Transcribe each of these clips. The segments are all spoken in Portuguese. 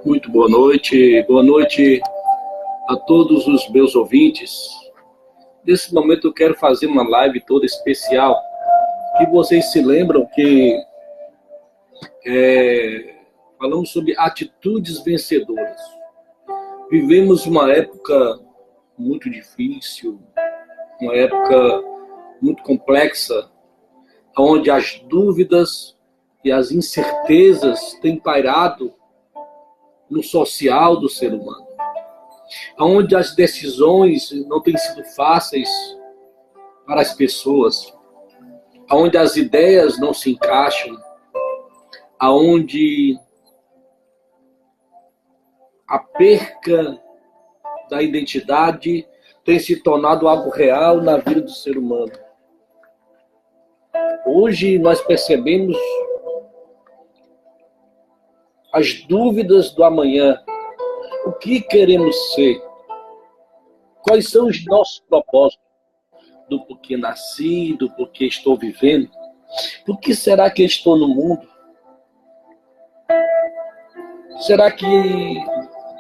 Muito boa noite a todos os meus ouvintes. Nesse momento eu quero fazer uma live toda especial, que vocês se lembram que falamos sobre atitudes vencedoras. Vivemos uma época muito difícil, uma época muito complexa, onde as dúvidas e as incertezas têm pairado no social do ser humano, onde as decisões não têm sido fáceis para as pessoas, onde as ideias não se encaixam, onde a perca da identidade tem se tornado algo real na vida do ser humano. Hoje nós percebemos as dúvidas do amanhã. O que queremos ser? Quais são os nossos propósitos? Do porquê nasci, do porquê estou vivendo? Por que será que estou no mundo? Será que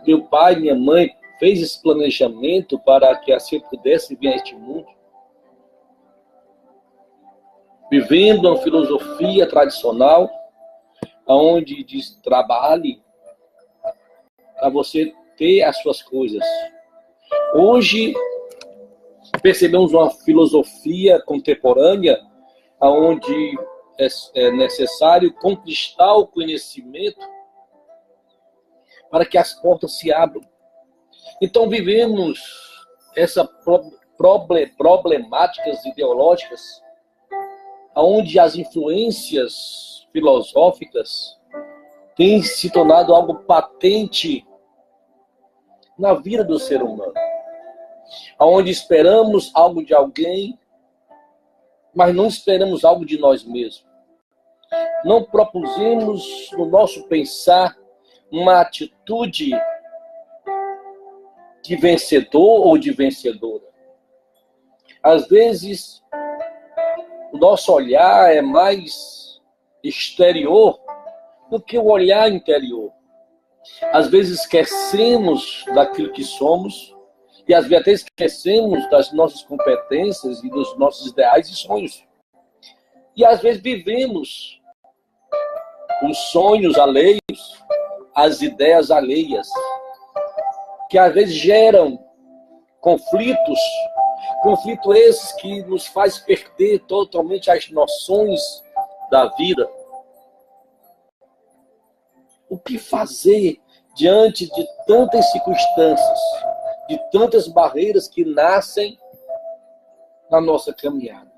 meu pai, minha mãe fez esse planejamento para que assim eu pudesse vir a este mundo? Vivendo uma filosofia tradicional, onde diz trabalhe para você ter as suas coisas. Hoje percebemos uma filosofia contemporânea, onde é necessário conquistar o conhecimento para que as portas se abram. Então vivemos essas problemáticas ideológicas, onde as influências filosóficas têm se tornado algo patente na vida do ser humano, onde esperamos algo de alguém, mas não esperamos algo de nós mesmos. Não propusemos no nosso pensar uma atitude de vencedor ou de vencedora. Às vezes, o nosso olhar é mais exterior do que o olhar interior. Às vezes esquecemos daquilo que somos e às vezes até esquecemos das nossas competências e dos nossos ideais e sonhos. E às vezes vivemos os sonhos alheios, as ideias alheias, que às vezes geram conflitos esses que nos faz perder totalmente as noções da vida. O que fazer diante de tantas circunstâncias, de tantas barreiras que nascem na nossa caminhada?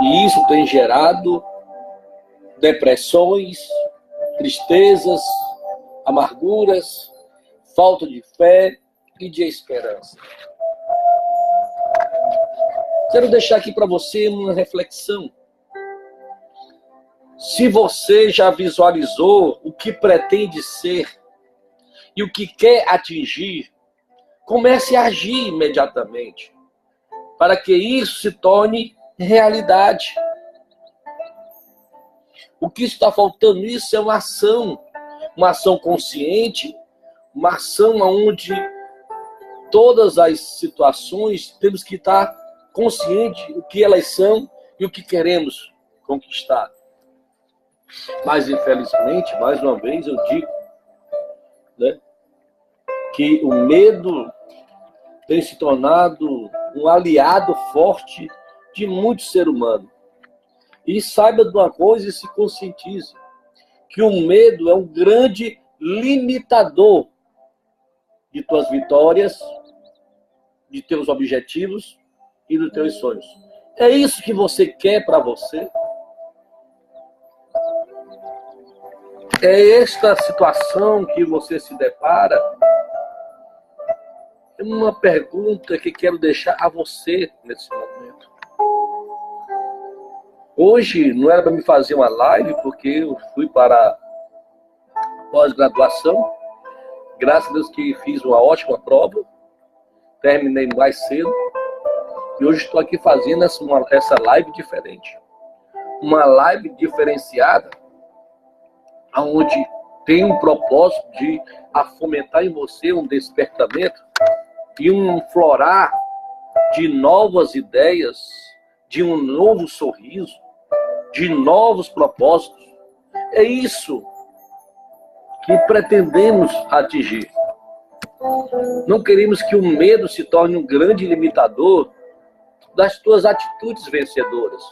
E isso tem gerado depressões, tristezas, amarguras, falta de fé e de esperança. Quero deixar aqui para você uma reflexão. Se você já visualizou o que pretende ser e o que quer atingir, comece a agir imediatamente, para que isso se torne realidade. O que está faltando nisso é uma ação consciente, uma ação onde todas as situações temos que estar conscientes do que elas são e o que queremos conquistar. Mas, infelizmente, mais uma vez eu digo, né, que o medo tem se tornado um aliado forte de muito ser humano. E saiba de uma coisa e se conscientize, que o medo é um grande limitador de tuas vitórias, de teus objetivos e dos teus sonhos. É isso que você quer para você? É esta situação que você se depara? É uma pergunta que quero deixar a você nesse momento. Hoje não era para me fazer uma live, porque eu fui para pós-graduação. Graças a Deus que fiz uma ótima prova. Terminei mais cedo. E hoje estou aqui fazendo essa live diferente. Uma live diferenciada, onde tem um propósito de fomentar em você um despertamento e um florar de novas ideias, de um novo sorriso, de novos propósitos. É isso que pretendemos atingir. Não queremos que o medo se torne um grande limitador das tuas atitudes vencedoras.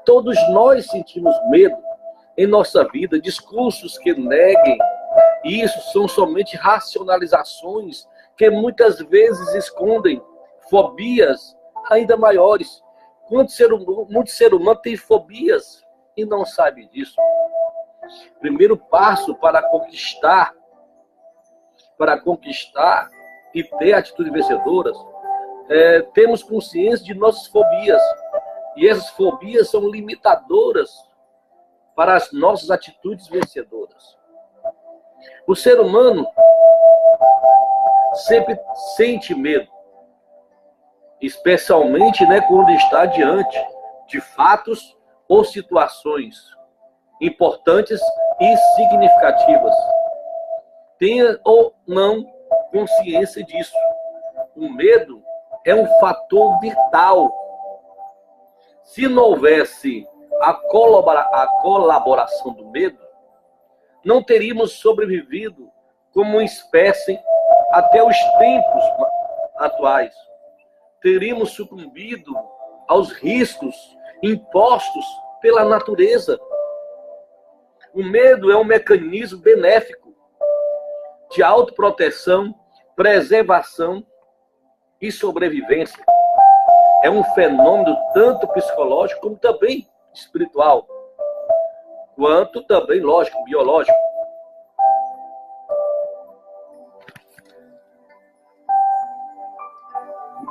Todos nós sentimos medo em nossa vida. Discursos que neguem isso são somente racionalizações que muitas vezes escondem fobias ainda maiores. Muito ser humano tem fobias e não sabe disso. Primeiro passo para conquistar e ter atitudes vencedoras, temos consciência de nossas fobias. E essas fobias são limitadoras para as nossas atitudes vencedoras. O ser humano sempre sente medo, especialmente, quando está diante de fatos ou situações importantes e significativas. Tenha ou não consciência disso. O medo é um fator vital. Se não houvesse a colaboração do medo, não teríamos sobrevivido como uma espécie até os tempos atuais. Teríamos sucumbido aos riscos impostos pela natureza. O medo é um mecanismo benéfico de autoproteção, preservação e sobrevivência. É um fenômeno tanto psicológico como também espiritual, quanto também, lógico, biológico.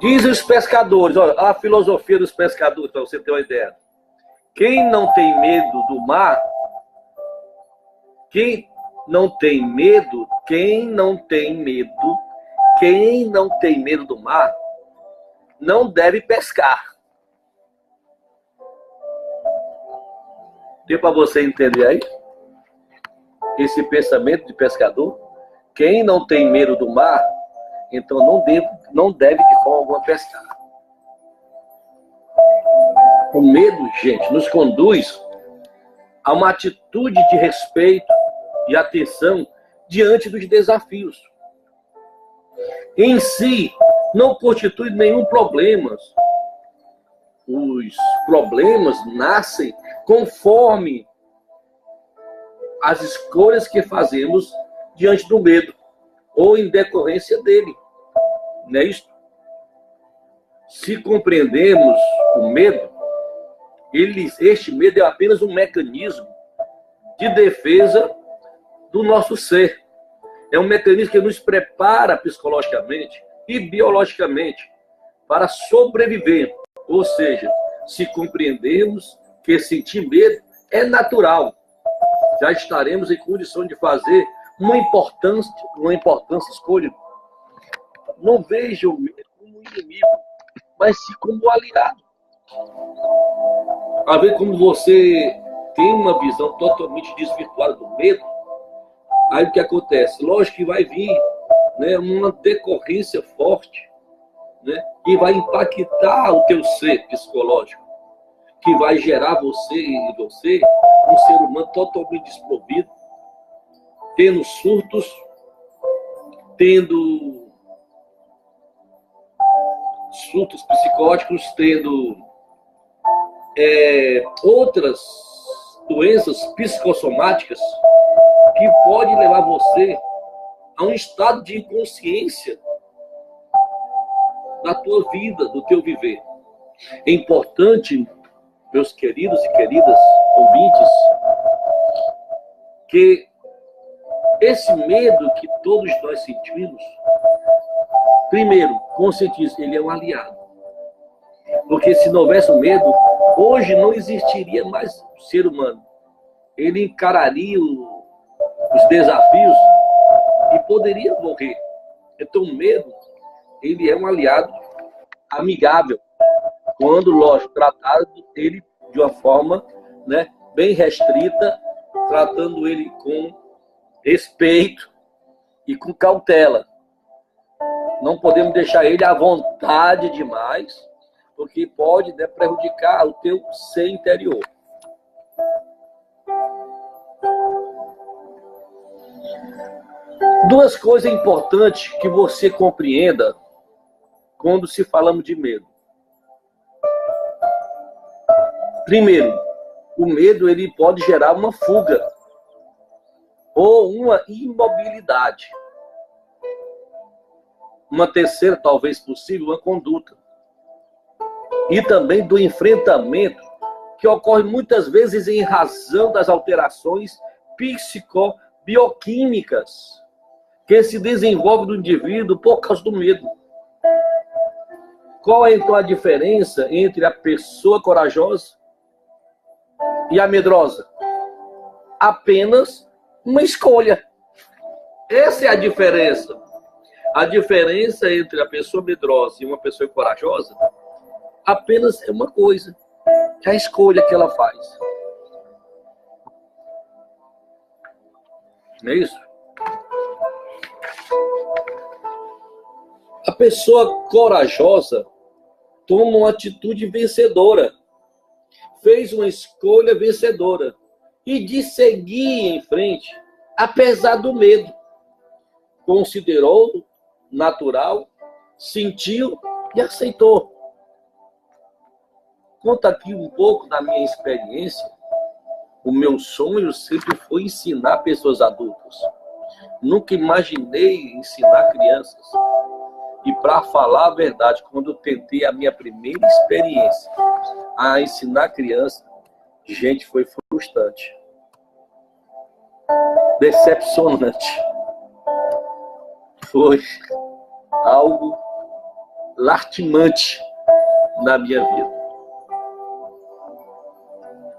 Dizem os pescadores, olha, a filosofia dos pescadores, para você ter uma ideia. Quem não tem medo do mar, quem não tem medo do mar, não deve pescar. Deu para você entender aí? Esse pensamento de pescador? Quem não tem medo do mar, então não deve de forma alguma pescar. O medo, gente, nos conduz a uma atitude de respeito e atenção diante dos desafios. Em si, não constitui nenhum problema. Os problemas nascem conforme as escolhas que fazemos diante do medo ou em decorrência dele. Não é isso? Se compreendemos o medo, este medo é apenas um mecanismo de defesa do nosso ser. É um mecanismo que nos prepara psicologicamente e biologicamente para sobreviver. Ou seja, se compreendermos que sentir medo é natural, já estaremos em condição de fazer uma importante escolha. Não veja o medo como inimigo, mas sim como aliado. A ver como você tem uma visão totalmente desvirtuada do medo, aí o que acontece? Lógico que vai vir uma decorrência forte, que vai impactar o teu ser psicológico, que vai gerar um ser humano totalmente desprovido, tendo surtos, tendo surtos psicóticos, tendo outras doenças psicossomáticas que pode levar você a um estado de inconsciência da tua vida, do teu viver. É importante, meus queridos e queridas ouvintes, que esse medo que todos nós sentimos, primeiro, conscientize, ele é um aliado. Porque se não houvesse o medo, hoje não existiria mais o ser humano. Ele encararia os desafios e poderia morrer. Então o medo, ele é um aliado amigável, quando, lógico, tratado ele de uma forma, né, bem restrita, tratando ele com respeito e com cautela. Não podemos deixar ele à vontade demais, porque pode, né, prejudicar o teu ser interior. Duas coisas importantes que você compreenda quando se falamos de medo. Primeiro, o medo ele pode gerar uma fuga ou uma imobilidade. Uma terceira, talvez possível, uma conduta. E também do enfrentamento, que ocorre muitas vezes em razão das alterações psicobioquímicas que se desenvolvem no indivíduo por causa do medo. Qual é, então, a diferença entre a pessoa corajosa e a medrosa? Apenas uma escolha. Essa é a diferença. A diferença entre a pessoa medrosa e uma pessoa corajosa apenas é uma coisa. É a escolha que ela faz. Não é isso? A pessoa corajosa toma uma atitude vencedora. Fez uma escolha vencedora. E de seguir em frente, apesar do medo. Considerou natural, sentiu e aceitou. Conta aqui um pouco da minha experiência. O meu sonho sempre foi ensinar pessoas adultas. Nunca imaginei ensinar crianças. E para falar a verdade, quando eu tentei a minha primeira experiência a ensinar criança, gente, foi frustrante. Decepcionante. Foi algo lastimante na minha vida.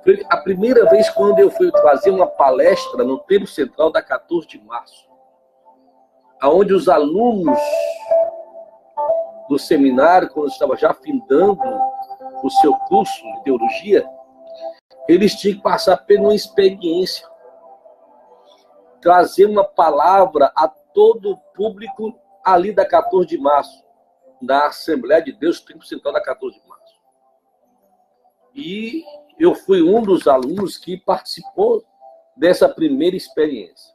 Foi a primeira vez quando eu fui fazer uma palestra no Templo Central da 14 de março, onde os alunos do seminário, quando estava já findando o seu curso de teologia, eles tinham que passar por uma experiência, trazer uma palavra a todo o público ali da 14 de março, da Assembleia de Deus, Templo Central da 14 de março. E eu fui um dos alunos que participou dessa primeira experiência.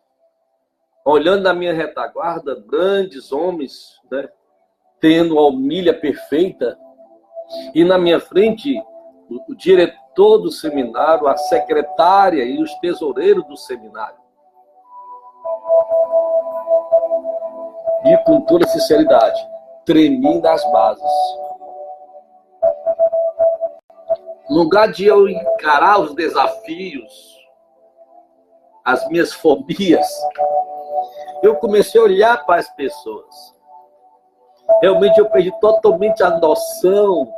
Olhando na minha retaguarda, grandes homens, né, tendo a homilha perfeita, e na minha frente, o diretor do seminário, a secretária e os tesoureiros do seminário. E com toda sinceridade, tremi nas bases. No lugar de eu encarar os desafios, as minhas fobias, eu comecei a olhar para as pessoas. Realmente eu perdi totalmente a noção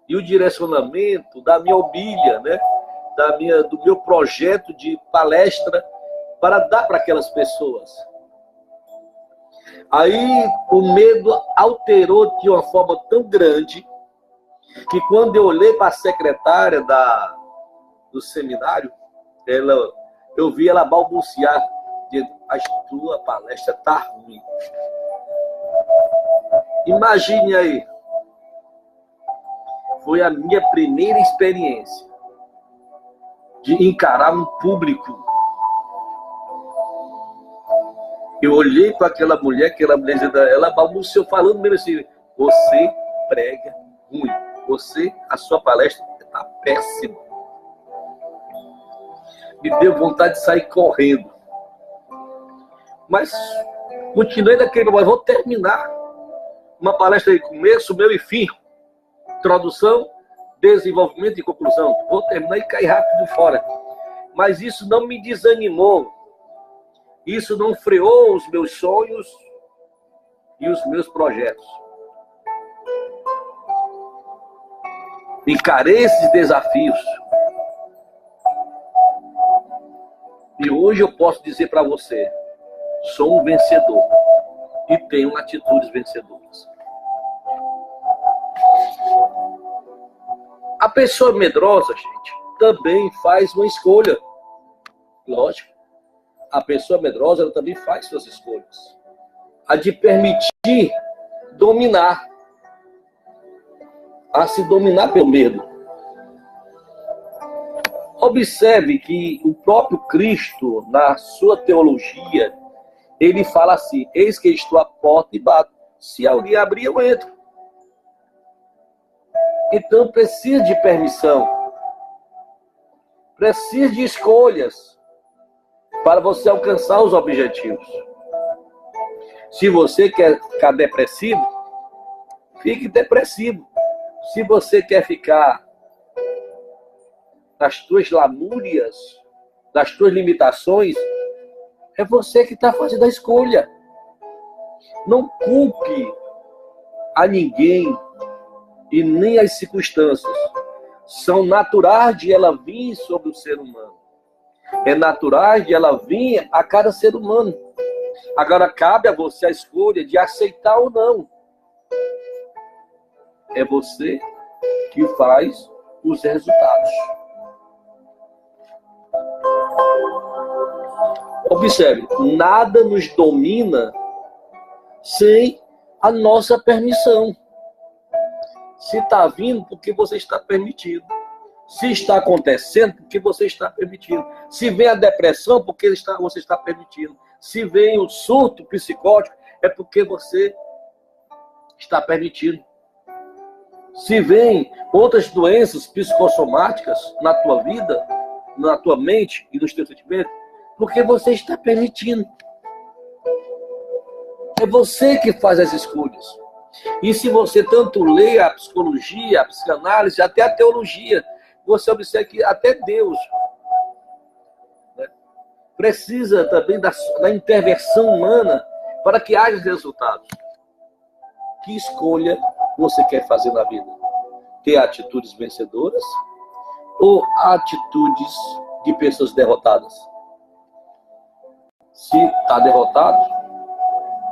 e o direcionamento da minha homilha, né? Do meu projeto de palestra para dar para aquelas pessoas. Aí o medo alterou de uma forma tão grande que quando eu olhei para a secretária do seminário, eu vi ela balbuciar, dizendo: a tua palestra está ruim. Imagine aí, foi a minha primeira experiência de encarar um público. Eu olhei para aquela mulher ela balbuciou falando mesmo assim: você prega ruim, a sua palestra está péssima. Me deu vontade de sair correndo. Mas Continuei naquele, mas vou terminar uma palestra de começo, meio e fim. Introdução, desenvolvimento e conclusão. Vou terminar e cair rápido fora. Mas isso não me desanimou. Isso não freou os meus sonhos e os meus projetos. Encarei esses desafios. E hoje eu posso dizer para você, sou um vencedor e tenho atitudes vencedoras. A pessoa medrosa, gente, também faz uma escolha. Lógico. A pessoa medrosa, ela também faz suas escolhas. A de permitir dominar. A se dominar pelo medo. Observe que o próprio Cristo, na sua teologia, ele fala assim: eis que estou à porta e bato. Se alguém abrir, eu entro. Então precisa de permissão. Precisa de escolhas para você alcançar os objetivos. Se você quer ficar depressivo, fique depressivo. Se você quer ficar nas tuas lamúrias, nas tuas limitações, é você que está fazendo a escolha. Não culpe a ninguém e nem as circunstâncias. São naturais de ela vir sobre o ser humano. É natural de ela vir a cada ser humano. Agora cabe a você a escolha de aceitar ou não. É você que faz os resultados. Observe, nada nos domina sem a nossa permissão. Se está vindo, porque você está permitindo. Se está acontecendo, porque você está permitindo. Se vem a depressão, porque você está permitindo. Se vem o surto psicótico, é porque você está permitindo. Se vem outras doenças psicossomáticas na tua vida, na tua mente e nos teus sentimentos, porque você está permitindo. É você que faz as escolhas. E se você tanto lê a psicologia, a psicanálise, até a teologia, você observa que até Deus, né, precisa também da intervenção humana para que haja resultados. Que escolha você quer fazer na vida? Ter atitudes vencedoras ou atitudes de pessoas derrotadas? Se está derrotado,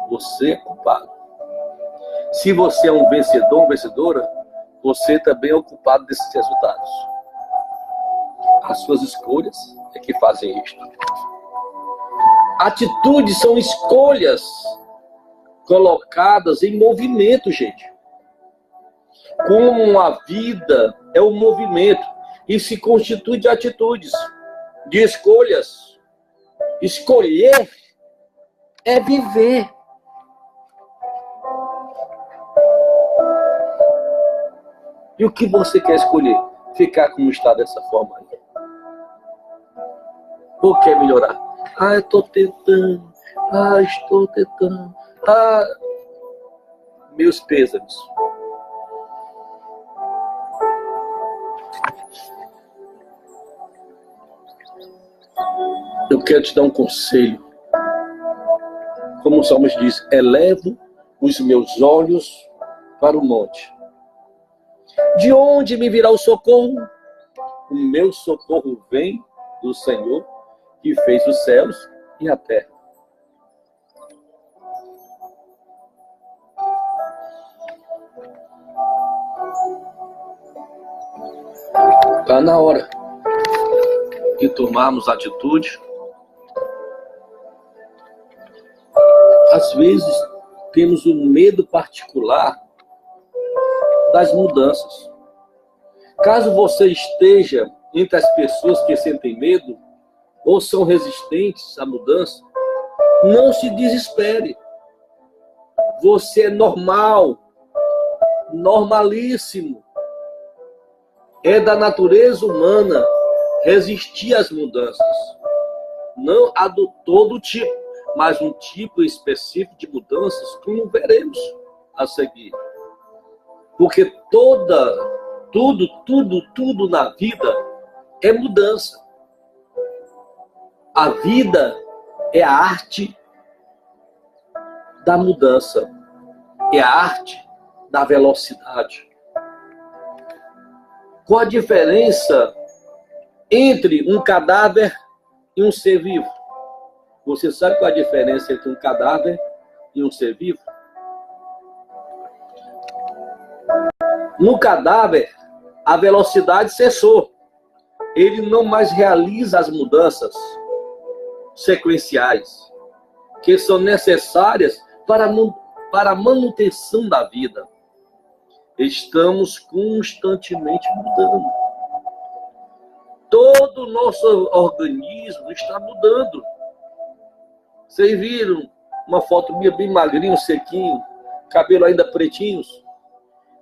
você é culpado. Se você é um vencedor, uma vencedora, você também é o culpado desses resultados. As suas escolhas é que fazem isto. Atitudes são escolhas colocadas em movimento, gente. Como a vida é um movimento e se constitui de atitudes, de escolhas. Escolher é viver. E o que você quer escolher? Ficar como está dessa forma aí? Ou quer melhorar? Ah, eu estou tentando. Ah, estou tentando. Ah, meus pêsames. Eu quero te dar um conselho. Como o Salmos diz, elevo os meus olhos para o monte. De onde me virá o socorro? O meu socorro vem do Senhor, que fez os céus e a terra. Está na hora de tomarmos atitude. Às vezes, temos um medo particular das mudanças. Caso você esteja entre as pessoas que sentem medo ou são resistentes à mudança, não se desespere. Você é normal, normalíssimo. É da natureza humana resistir às mudanças. Não a do todo tipo, mas um tipo específico de mudanças, como veremos a seguir. Porque tudo na vida é mudança. A vida é a arte da mudança, é a arte da velocidade. Qual a diferença entre um cadáver e um ser vivo? Você sabe qual a diferença entre um cadáver e um ser vivo? No cadáver, a velocidade cessou. Ele não mais realiza as mudanças sequenciais que são necessárias para a manutenção da vida. Estamos constantemente mudando. Todo o nosso organismo está mudando. Vocês viram uma foto minha bem magrinho, sequinho, cabelo ainda pretinhos?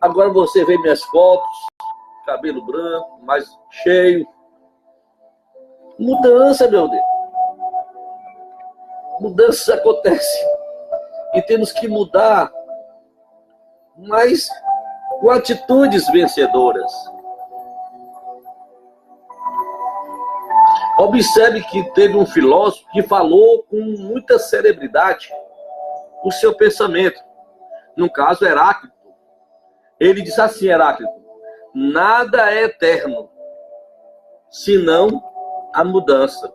Agora você vê minhas fotos, cabelo branco, mais cheio. Mudança, meu Deus. Mudanças acontecem. E temos que mudar, mas com atitudes vencedoras. Observe que teve um filósofo que falou com muita celebridade o seu pensamento. No caso, Heráclito. Ele disse assim, Heráclito: nada é eterno, senão a mudança.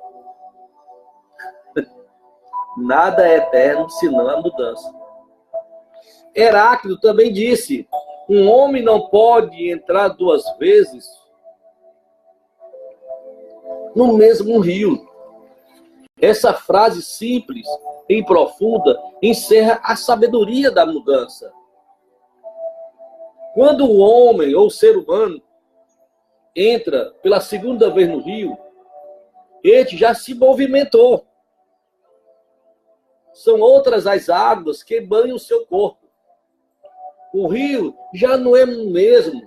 Nada é eterno, senão a mudança. Heráclito também disse: um homem não pode entrar 2 vezes no mesmo rio. Essa frase simples e profunda encerra a sabedoria da mudança. Quando o homem ou o ser humano entra pela 2ª vez no rio, ele já se movimentou. São outras as águas que banham o seu corpo. O rio já não é o mesmo.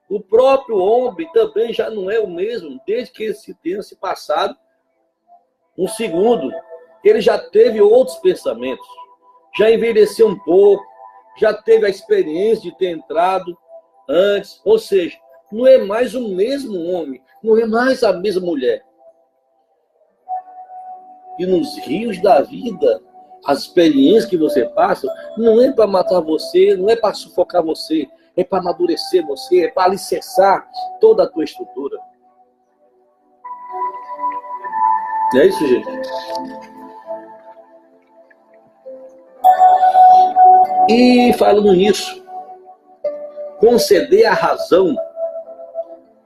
O próprio homem também já não é o mesmo, desde que esse tenha se passado um segundo. Ele já teve outros pensamentos, já envelheceu um pouco, já teve a experiência de ter entrado antes. Ou seja, não é mais o mesmo homem, não é mais a mesma mulher. E nos rios da vida, as experiências que você passa, não é para matar você, não é para sufocar você, é para amadurecer você, é para alicerçar toda a tua estrutura. Não é isso, gente? E falando nisso, conceder a razão,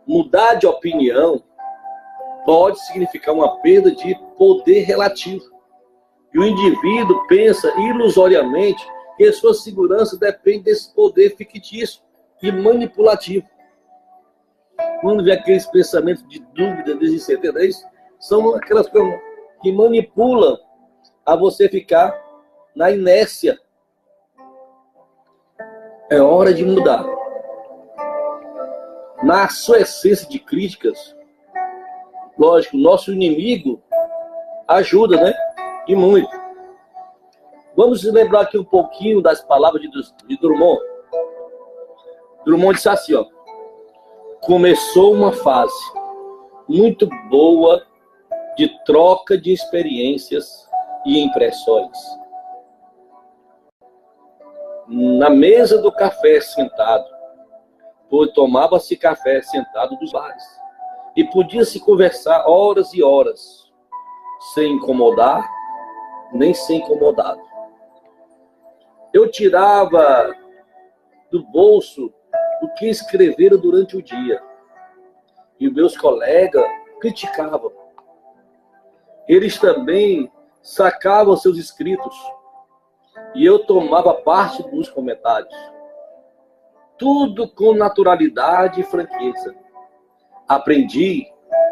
mudar de opinião, pode significar uma perda de poder relativo. E o indivíduo pensa ilusoriamente que sua segurança depende desse poder fictício e manipulativo. Quando vê aqueles pensamentos de dúvida, de incerteza, são aquelas coisas que manipulam a você ficar na inércia. É hora de mudar. Na sua essência de críticas, lógico, nosso inimigo ajuda, né? E muito. Vamos lembrar aqui um pouquinho das palavras de Drummond. Drummond disse assim, ó: começou uma fase muito boa de troca de experiências e impressões. Na mesa do café sentado, pois tomava-se café sentado dos bares, e podia-se conversar horas e horas, sem incomodar, nem ser incomodado. Eu tirava do bolso o que escrevera durante o dia, e meus colegas criticavam. Eles também sacavam seus escritos, e eu tomava parte dos comentários. Tudo com naturalidade e franqueza. Aprendi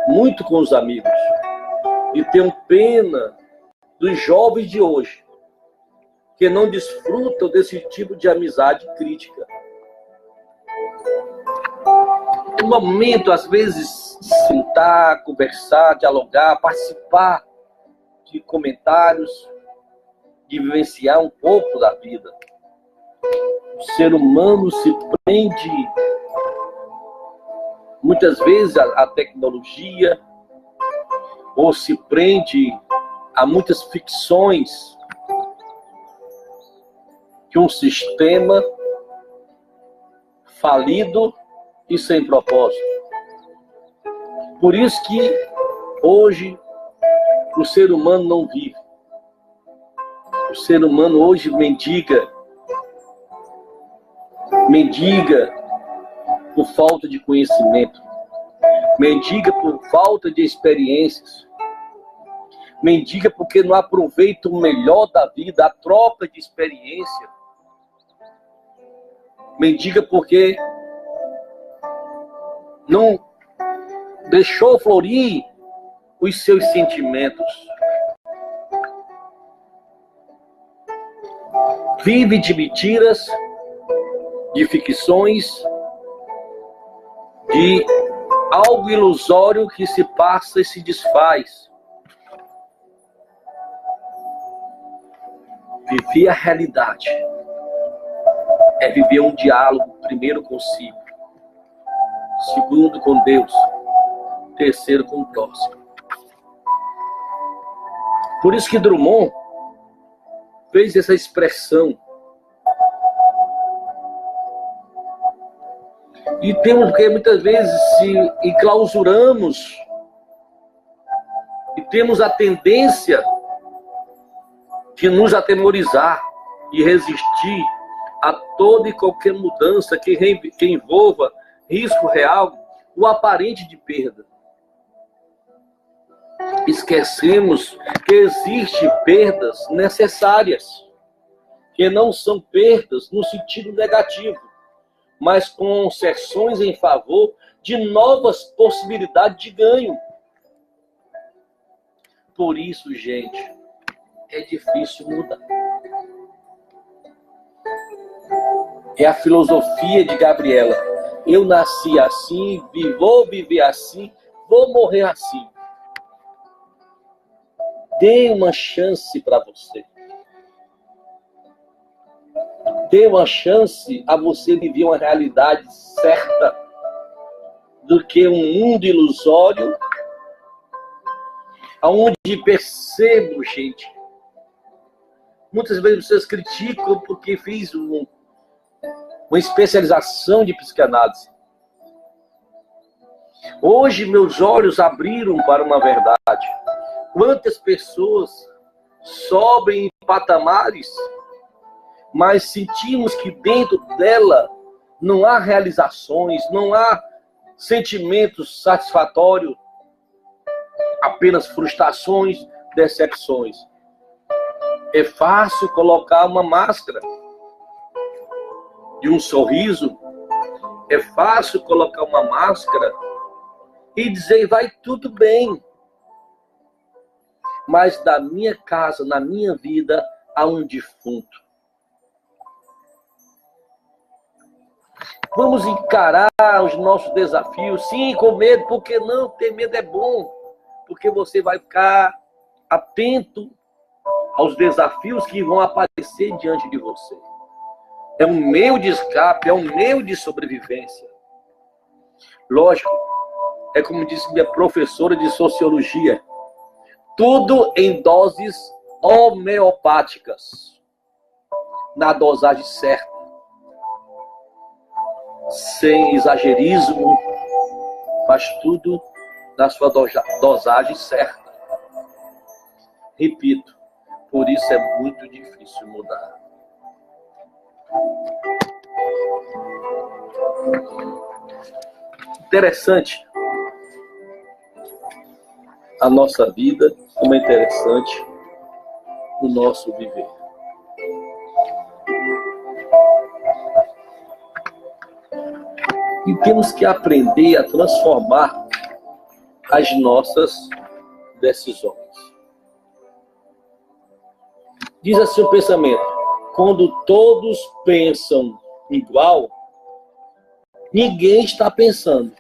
muito com os amigos, e tenho pena dos jovens de hoje, que não desfrutam desse tipo de amizade crítica. É um momento, às vezes, de sentar, conversar, dialogar, participar de comentários, de vivenciar um pouco da vida. O ser humano se prende muitas vezes à tecnologia, ou se prende a muitas ficções de um sistema falido e sem propósito. Por isso que hoje o ser humano não vive. O ser humano hoje mendiga por falta de conhecimento, mendiga por falta de experiências, mendiga porque não aproveita o melhor da vida, a troca de experiência, mendiga porque não deixou florir os seus sentimentos. Vive de mentiras, de ficções, de algo ilusório que se passa e se desfaz. Viver a realidade é viver um diálogo, primeiro consigo, segundo com Deus, terceiro com o próximo. Por isso que Drummond fez essa expressão. E temos que muitas vezes se enclausuramos e temos a tendência de nos atemorizar e resistir a toda e qualquer mudança que envolva risco real ou aparente de perda. Esquecemos que existem perdas necessárias, que não são perdas no sentido negativo, mas concessões em favor de novas possibilidades de ganho. Por isso, gente, é difícil mudar. É a filosofia de Gabriela. Eu nasci assim, vou viver assim, vou morrer assim. Dê uma chance para você. Dê uma chance a você viver uma realidade certa do que um mundo ilusório, onde percebo, gente, muitas vezes vocês criticam porque fiz uma especialização de psicanálise. Hoje meus olhos abriram para uma verdade. Quantas pessoas sobem em patamares, mas sentimos que dentro dela não há realizações, não há sentimentos satisfatórios, apenas frustrações, decepções. É fácil colocar uma máscara de um sorriso, é fácil colocar uma máscara e dizer vai tudo bem. Mas da minha casa, na minha vida, há um defunto. Vamos encarar os nossos desafios, sim, com medo, porque não, ter medo é bom, porque você vai ficar atento aos desafios que vão aparecer diante de você. É um meio de escape, é um meio de sobrevivência. Lógico, é como disse minha professora de sociologia, tudo em doses homeopáticas, na dosagem certa, sem exagerismo, mas tudo na sua dosagem certa. Repito, por isso é muito difícil mudar. Interessante a nossa vida, como é interessante o nosso viver. E temos que aprender a transformar as nossas decisões. Diz assim o pensamento: quando todos pensam igual, ninguém está pensando.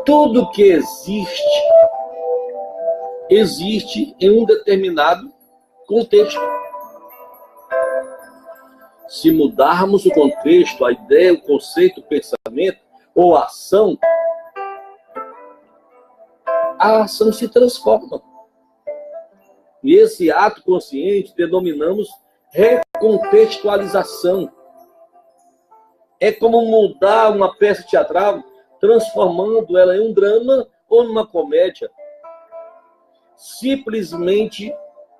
Tudo que existe existe em um determinado contexto. Se mudarmos o contexto, a ideia, o conceito, o pensamento ou a ação se transforma. E esse ato consciente denominamos recontextualização. É como mudar uma peça teatral, transformando ela em um drama ou numa comédia, simplesmente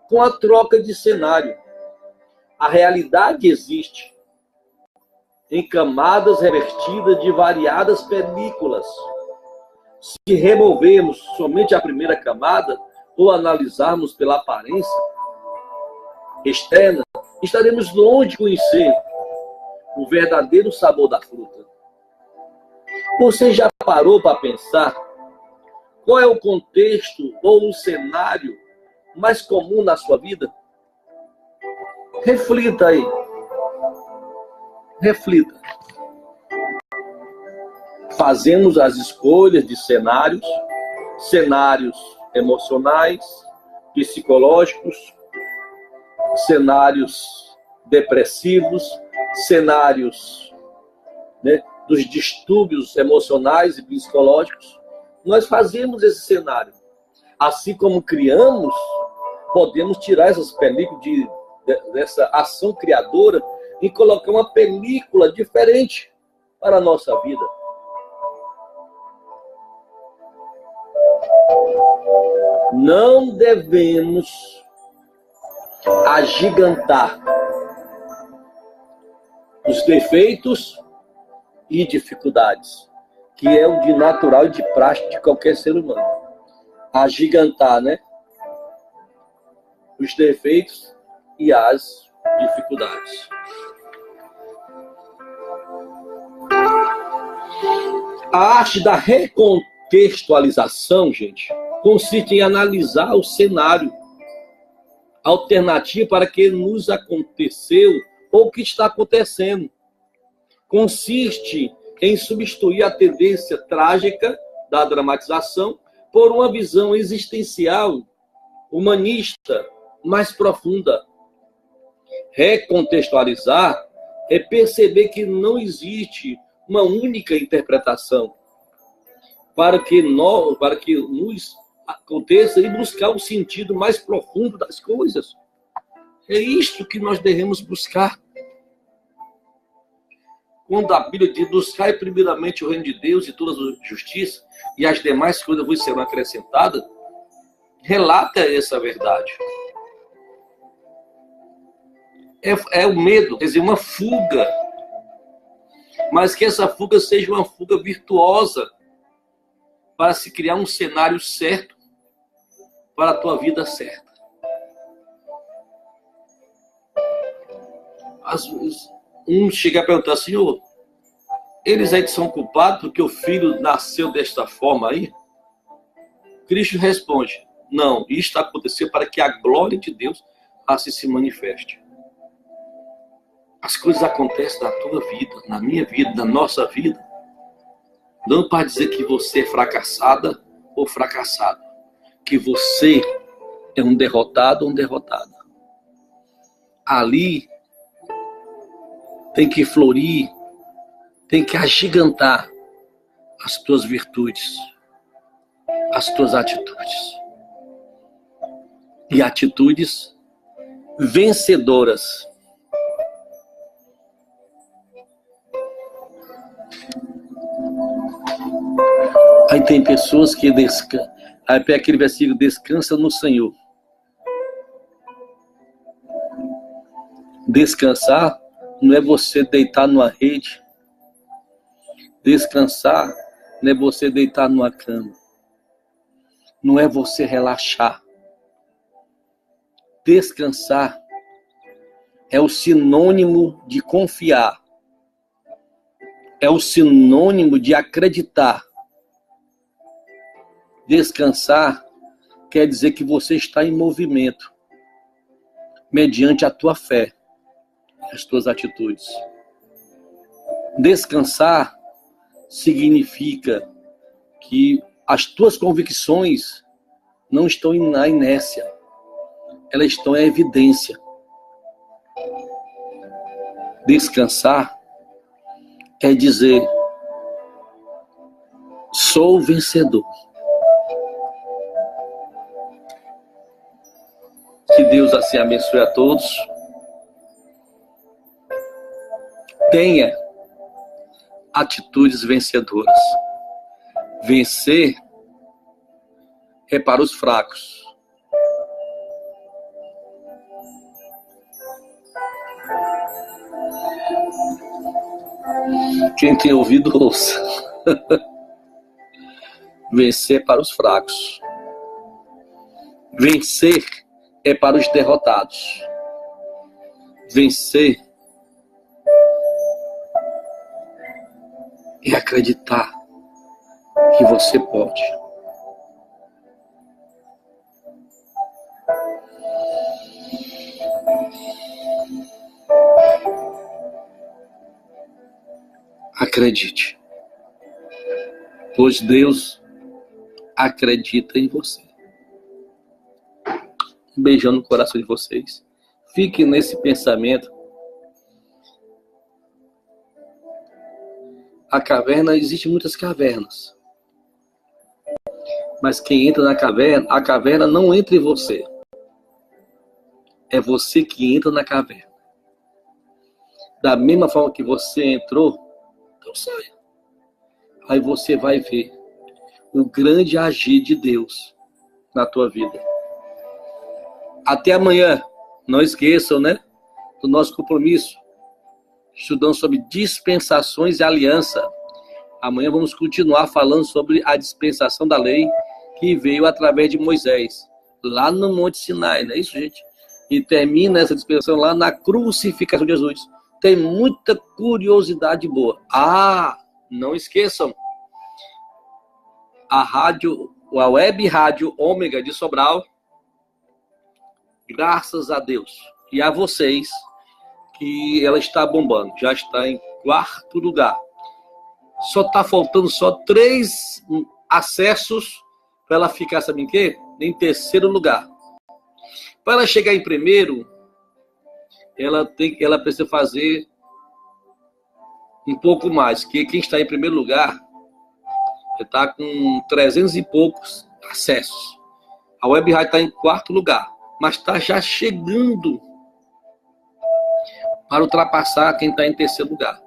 com a troca de cenário. A realidade existe em camadas revertidas de variadas películas. Se removermos somente a primeira camada ou analisarmos pela aparência externa, estaremos longe de conhecer o verdadeiro sabor da fruta. Você já parou para pensar qual é o contexto ou o cenário mais comum na sua vida? Reflita aí. Reflita. Fazemos as escolhas de cenários emocionais, psicológicos, cenários depressivos, cenários, né, dos distúrbios emocionais e psicológicos. Nós fazemos esse cenário. Assim como criamos, podemos tirar essas películas dessa ação criadora e colocar uma película diferente para a nossa vida. Não devemos agigantar os defeitos e dificuldades, que é o de natural e de prática de qualquer ser humano. Agigantar, né? Os defeitos e as dificuldades. A arte da recontextualização, gente, consiste em analisar o cenário alternativo para que nos aconteceu ou que está acontecendo. Consiste em substituir a tendência trágica da dramatização por uma visão existencial, humanista, mais profunda. Recontextualizar é perceber que não existe uma única interpretação para que nos aconteça e buscar o sentido mais profundo das coisas. É isto que nós devemos buscar. Quando a Bíblia diz: buscai primeiramente o reino de Deus e toda a justiça, e as demais coisas vos serão acrescentadas, relata essa verdade. É o medo, quer dizer, uma fuga. Mas que essa fuga seja uma fuga virtuosa, para se criar um cenário certo para a tua vida certa. Às vezes, chega a perguntar: Senhor, eles aí são culpados porque o filho nasceu desta forma aí? Cristo responde: não, isto aconteceu para que a glória de Deus assim se manifeste. As coisas acontecem na tua vida, na minha vida, na nossa vida, não para dizer que você é fracassada ou fracassado, que você é um derrotado ou um derrotada. Ali tem que florir, tem que agigantar as tuas virtudes, as tuas atitudes. E atitudes vencedoras. Aí tem pessoas que descansam. Aí pega aquele versículo: descansa no Senhor. Descansar não é você deitar numa rede. Descansar não é você deitar numa cama. Não é você relaxar. Descansar é o sinônimo de confiar. É o sinônimo de acreditar. Descansar quer dizer que você está em movimento, mediante a tua fé, as tuas atitudes. Descansar significa que as tuas convicções não estão na inércia, elas estão em evidência. Descansar é dizer: sou vencedor. Que Deus assim abençoe a todos. Tenha atitudes vencedoras. Vencer é para os fracos. Quem tem ouvido, ouça. Vencer é para os fracos. Vencer é para os derrotados. Vencer é acreditar que você pode. Acredite, pois Deus acredita em você. Um beijão no coração de vocês. Fique nesse pensamento. A caverna, existem muitas cavernas. Mas quem entra na caverna, a caverna não entra em você. É você que entra na caverna. Da mesma forma que você entrou, então saia. Aí você vai ver o grande agir de Deus na tua vida. Até amanhã. Não esqueçam, né, do nosso compromisso. Estudando sobre dispensações e aliança. Amanhã vamos continuar falando sobre a dispensação da lei que veio através de Moisés, lá no Monte Sinai, não é isso, gente? E termina essa dispensação lá na crucificação de Jesus. Tem muita curiosidade boa. Não esqueçam, a web rádio Ômega de Sobral, graças a Deus e a vocês, que ela está bombando, já está em 4º lugar. Só está faltando 3 acessos para ela ficar, sabe em quê? Em 3º lugar. Para ela chegar em 1º, ela precisa fazer um pouco mais, que quem está em 1º lugar está com 300 e poucos acessos. A web rádio está em 4º lugar, mas está já chegando para ultrapassar quem está em 3º lugar.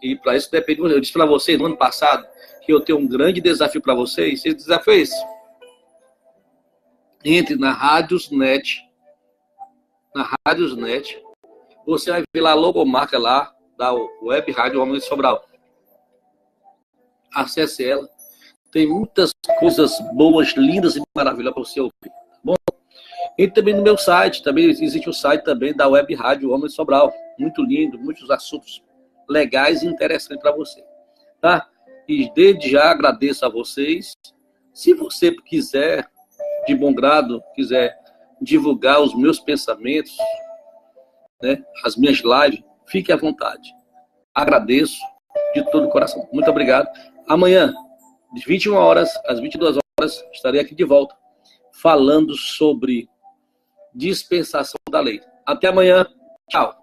E para isso depende de você. Eu disse para vocês no ano passado que eu tenho um grande desafio para vocês. Esse desafio é esse. Entre na Radiosnet. Na Radiosnet. Você vai ver lá a logomarca lá da Web Rádio Ômega de Sobral. Acesse ela. Tem muitas coisas boas, lindas e maravilhosas para você ouvir. Tá bom? E também no meu site. Também existe o site também da Web Rádio Ômega de Sobral. Muito lindo, muitos assuntos legais e interessantes para você. Tá? E desde já agradeço a vocês. Se você quiser, de bom grado, quiser divulgar os meus pensamentos, né, as minhas lives, fique à vontade. Agradeço de todo o coração. Muito obrigado. Amanhã, de 21 horas às 22 horas, estarei aqui de volta, falando sobre dispensação da lei. Até amanhã. Tchau.